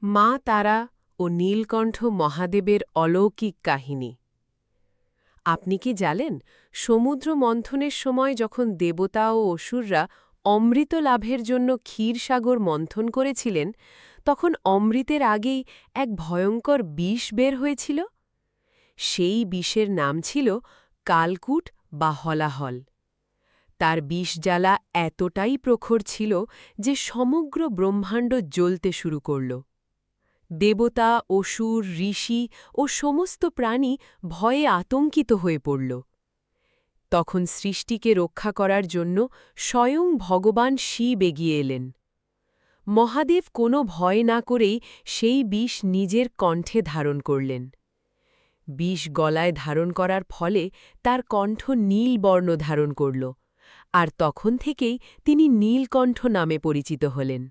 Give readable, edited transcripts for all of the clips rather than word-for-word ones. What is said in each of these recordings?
মা তারা ও নীলকণ্ঠ মহাদেবের অলৌকিক কাহিনী। আপনি কি জানেন, সমুদ্র মন্থনের সময় যখন দেবতা ও অসুররা অমৃত লাভের জন্য ক্ষীরসাগর মন্থন করেছিলেন, তখন অমৃতের আগেই এক ভয়ঙ্কর বিষ বের হয়েছিল? সেই বিষের নাম ছিল কালকূট বা হলাহল। তার বিষজ্বালা এতটাই প্রখর ছিল যে সমগ্র ব্রহ্মাণ্ড জ্বলতে শুরু করল। দেবতা, অসুর, ঋষি ও সমস্ত প্রাণী ভয়ে আতঙ্কিত হয়ে পড়ল। তখন সৃষ্টিকে রক্ষা করার জন্য স্বয়ং ভগবান শিব এগিয়ে এলেন। মহাদেব কোনো ভয় না করেই সেই বিষ নিজের কণ্ঠে ধারণ করলেন। বিষ গলায় ধারণ করার ফলে তার কণ্ঠ নীল বর্ণ ধারণ করল, আর তখন থেকেই তিনি নীলকণ্ঠ নামে পরিচিত হলেন।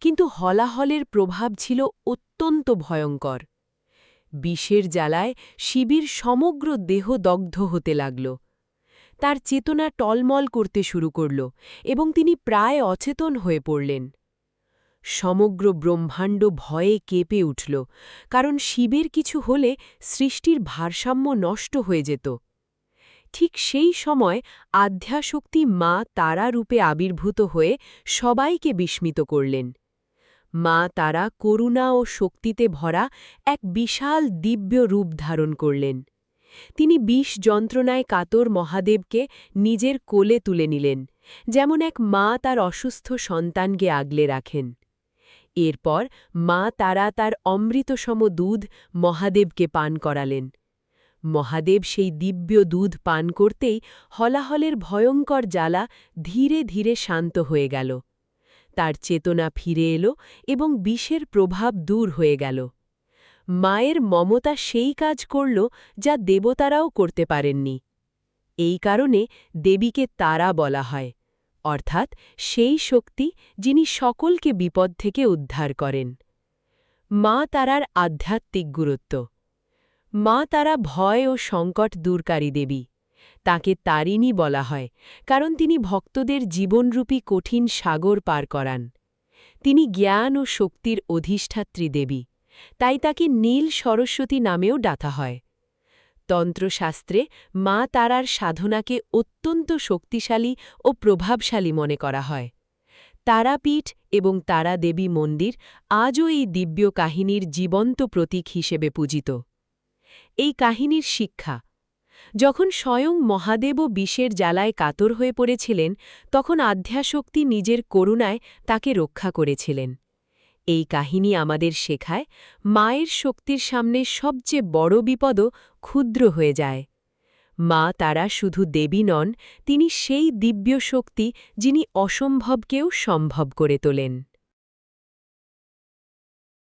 কিন্তু হলাহলের প্রভাব ছিল অত্যন্ত ভয়ঙ্কর। বিষের জ্বালায় শিবের সমগ্র দেহ দগ্ধ হতে লাগল। তার চেতনা টলমল করতে শুরু করল এবং তিনি প্রায় অচেতন হয়ে পড়লেন। সমগ্র ব্রহ্মাণ্ড ভয়ে কেঁপে উঠল, কারণ শিবের কিছু হলে সৃষ্টির ভারসাম্য নষ্ট হয়ে যেত। ঠিক সেই সময় আদ্যাশক্তি মা তারা রূপে আবির্ভূত হয়ে সবাইকে বিস্মিত করলেন। মা তারা করুণা ও শক্তিতে ভরা এক বিশাল দিব্য রূপ ধারণ করলেন। তিনি বিষ যন্ত্রণায় কাতর মহাদেবকে নিজের কোলে তুলে নিলেন, যেমন এক মা তার অসুস্থ সন্তানকে আগলে রাখেন। এরপর মা তারা তার অমৃতসম দুধ মহাদেবকে পান করালেন। মহাদেব সেই দিব্য দুধ পান করতেই হলাহলের ভয়ঙ্কর জ্বালা ধীরে ধীরে শান্ত হয়ে গেল। তার চেতনা ফিরে এলো এবং বিষের প্রভাব দূর হয়ে গেল। মায়ের মমতা সেই কাজ করল যা দেবতারাও করতে পারেননি। এই কারণে দেবীকে তারা বলা হয়, অর্থাৎ সেই শক্তি যিনি সকলকে বিপদ থেকে উদ্ধার করেন। মা তারার আধ্যাত্মিক গুরুত্ব। মা তারা ভয় ও সংকট দূরকারী দেবী। তাকে তারিণী বলা হয়, কারণ তিনি ভক্তদের জীবনরূপী কঠিন সাগর পার করান। তিনি জ্ঞান ও শক্তির অধিষ্ঠাত্রী দেবী, তাই তাকে নীল সরস্বতী নামেও ডাকা হয়। তন্ত্রশাস্ত্রে মা তারার সাধনাকে অত্যন্ত শক্তিশালী ও প্রভাবশালী মনে করা হয়। তারাপীঠ এবং তারা দেবী মন্দির আজও এই দিব্য কাহিনীর জীবন্ত প্রতীক হিসেবে পূজিত। এই কাহিনীর শিক্ষা: যখন স্বয়ং মহাদেবও বিষের জ্বালায় কাতর হয়ে পড়েছিলেন, তখন আদ্যাশক্তি নিজের করুণায় তাকে রক্ষা করেছিলেন। এই কাহিনী আমাদের শেখায়, মায়ের শক্তির সামনে সবচেয়ে বড় বিপদও ক্ষুদ্র হয়ে যায়। মা তারা শুধু দেবী নন, তিনি সেই দিব্য শক্তি যিনি অসম্ভবকেও সম্ভব করে তোলেন।